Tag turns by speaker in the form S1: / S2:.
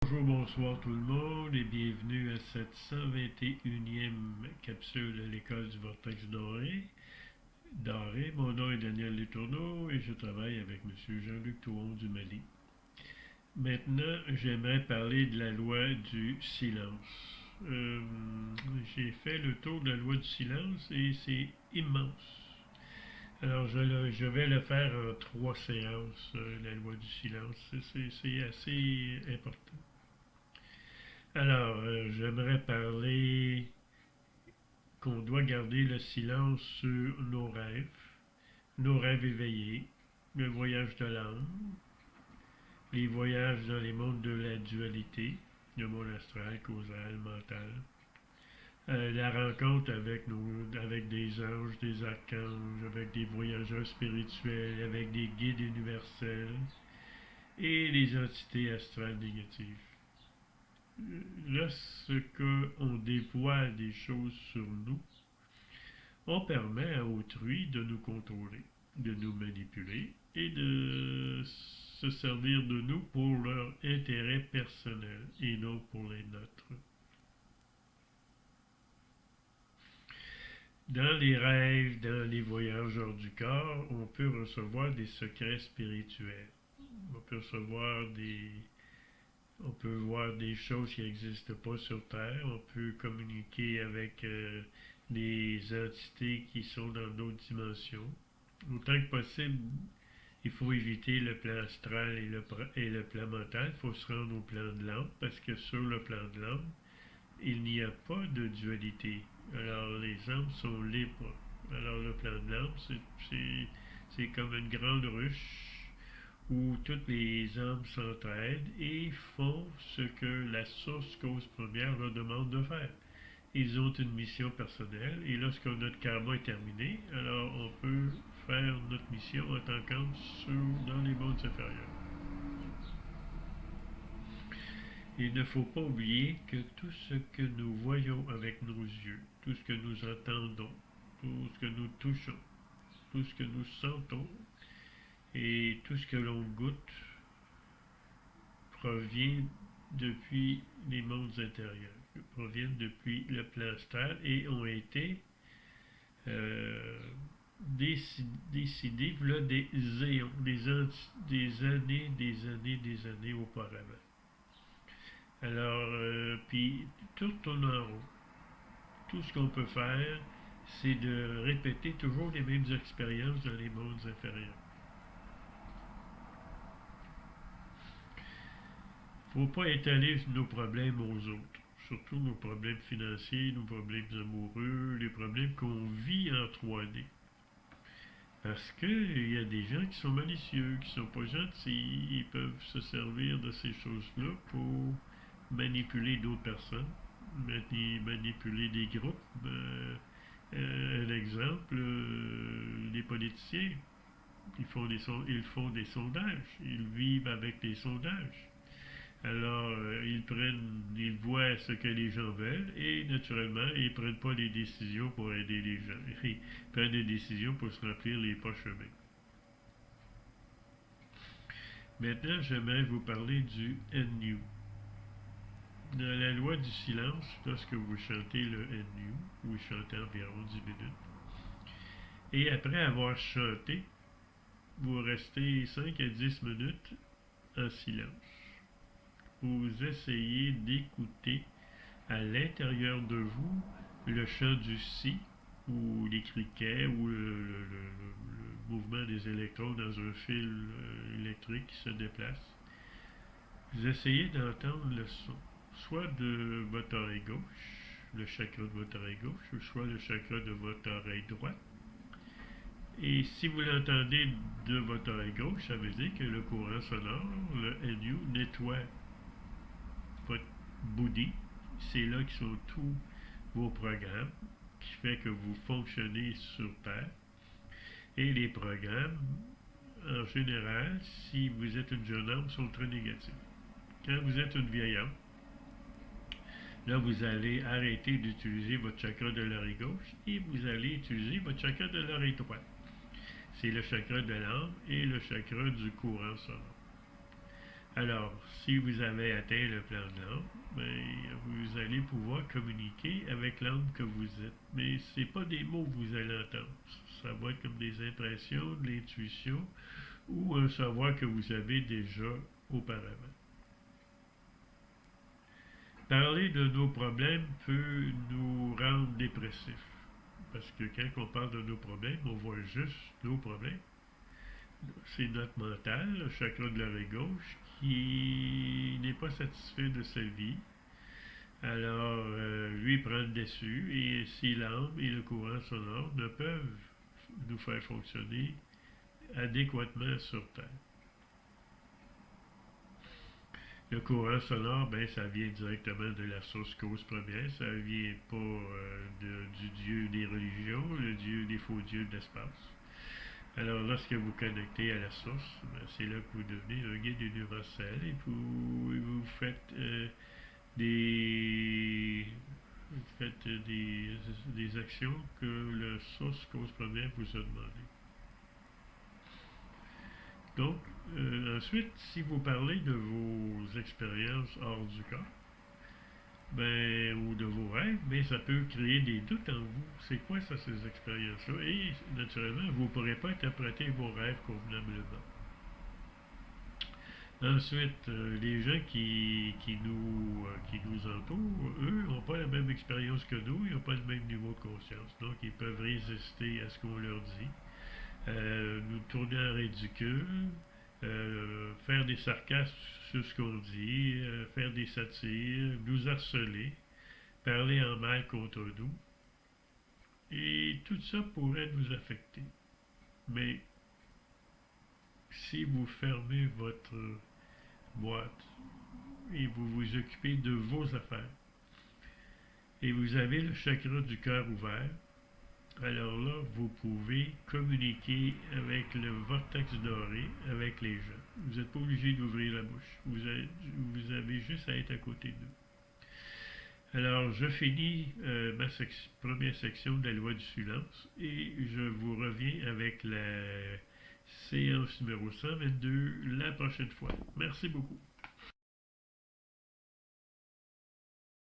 S1: Bonjour, bonsoir tout le monde et bienvenue à cette 121e capsule de l'école du Vortex Doré. Mon nom est Daniel Letourneau et je travaille avec M. Jean-Luc Touron du Mali. Maintenant, j'aimerais parler de la loi du silence. J'ai fait le tour de la loi du silence et c'est immense. Alors, je vais le faire en 3 séances, la loi du silence. C'est assez important. Alors, j'aimerais parler qu'on doit garder le silence sur nos rêves éveillés, le voyage de l'âme, les voyages dans les mondes de la dualité, le monde astral, causal, mental, la rencontre avec des anges, des archanges, avec des voyageurs spirituels, avec des guides universels et les entités astrales négatives. Lorsqu'on dévoile des choses sur nous, on permet à autrui de nous contrôler, de nous manipuler et de se servir de nous pour leur intérêt personnel et non pour les nôtres. Dans les rêves, dans les voyages hors du corps, on peut recevoir des secrets spirituels. On peut on peut voir des choses qui n'existent pas sur Terre. On peut communiquer avec des entités qui sont dans d'autres dimensions. Autant que possible, il faut éviter le plan astral et le plan mental. Il faut se rendre au plan de l'âme parce que sur le plan de l'âme, il n'y a pas de dualité. Alors les âmes sont libres. Alors le plan de l'âme, c'est comme une grande ruche où toutes les âmes s'entraident et font ce que la source cause première leur demande de faire. Ils ont une mission personnelle et lorsque notre karma est terminé, alors on peut faire notre mission en tant qu'âme dans les mondes inférieurs. Il ne faut pas oublier que tout ce que nous voyons avec nos yeux, tout ce que nous entendons, tout ce que nous touchons, tout ce que nous sentons et tout ce que l'on goûte provient depuis les mondes intérieurs, proviennent depuis le plan astral et ont été euh, décidés voilà des éons, des années auparavant. Alors, puis tout tourne en rond. Tout ce qu'on peut faire, c'est de répéter toujours les mêmes expériences dans les mondes inférieurs. Il ne faut pas étaler nos problèmes aux autres, surtout nos problèmes financiers, nos problèmes amoureux, les problèmes qu'on vit en 3D. Parce qu'il y a des gens qui sont malicieux, qui sont pas gentils, ils peuvent se servir de ces choses-là pour manipuler d'autres personnes, manipuler des groupes. Un exemple, les politiciens, ils font des sondages, ils vivent avec des sondages. Alors, ils voient ce que les gens veulent et naturellement, ils ne prennent pas des décisions pour aider les gens. Ils prennent des décisions pour se remplir les poches eux-mêmes. Maintenant, j'aimerais vous parler du NU. Dans la loi du silence, lorsque vous chantez le NU, vous chantez environ 10 minutes. Et après avoir chanté, vous restez 5 à 10 minutes en silence. Vous essayez d'écouter à l'intérieur de vous le chant du si ou les criquets ou le mouvement des électrons dans un fil électrique qui se déplace. Vous essayez d'entendre le son, soit de votre oreille gauche, le chakra de votre oreille gauche, ou soit le chakra de votre oreille droite. Et si vous l'entendez de votre oreille gauche, ça veut dire que le courant sonore, le NU, nettoie votre body. C'est là que sont tous vos programmes qui fait que vous fonctionnez sur Terre. Et les programmes, en général, si vous êtes une jeune homme, sont très négatifs. Quand vous êtes une vieille homme, là, vous allez arrêter d'utiliser votre chakra de l'oreille gauche et vous allez utiliser votre chakra de l'oreille droite. C'est le chakra de l'âme et le chakra du courant sonore. Alors, si vous avez atteint le plan de l'âme, ben, vous allez pouvoir communiquer avec l'âme que vous êtes. Mais ce n'est pas des mots que vous allez entendre. Ça va être comme des impressions, de l'intuition ou un savoir que vous avez déjà auparavant. Parler de nos problèmes peut nous rendre dépressifs. Parce que quand on parle de nos problèmes, on voit juste nos problèmes. C'est notre mental, le chakra de l'oreille gauche, qui n'est pas satisfait de sa vie. Alors, lui prend le dessus et si l'âme et le courant sonore ne peuvent nous faire fonctionner adéquatement sur Terre. Le courant sonore, ben, ça vient directement de la source cause première, ça vient pas du dieu des religions, le dieu des faux dieux de l'espace. Alors, lorsque vous connectez à la source, ben, c'est là que vous devenez un guide universel et vous faites des vous faites des actions que la source cause première vous a demandé. Donc, ensuite, si vous parlez de vos expériences hors du corps, ben, ou de vos rêves, mais ça peut créer des doutes en vous. C'est quoi ça, ces expériences-là? Et naturellement, vous ne pourrez pas interpréter vos rêves convenablement. Ensuite, les gens qui nous entourent, eux, n'ont pas la même expérience que nous, ils n'ont pas le même niveau de conscience. Donc, ils peuvent résister à ce qu'on leur dit, nous tourner en ridicule, faire des sarcasmes sur ce qu'on dit, faire des satires, nous harceler, parler en mal contre nous. Et tout ça pourrait nous affecter. Mais si vous fermez votre boîte et vous vous occupez de vos affaires, et vous avez le chakra du cœur ouvert, alors là, vous pouvez communiquer avec le vortex doré, avec les gens. Vous n'êtes pas obligé d'ouvrir la bouche. Vous avez juste à être à côté d'eux. Alors, je finis ma première section de la loi du silence et je vous reviens avec la séance numéro 122 la prochaine fois. Merci beaucoup.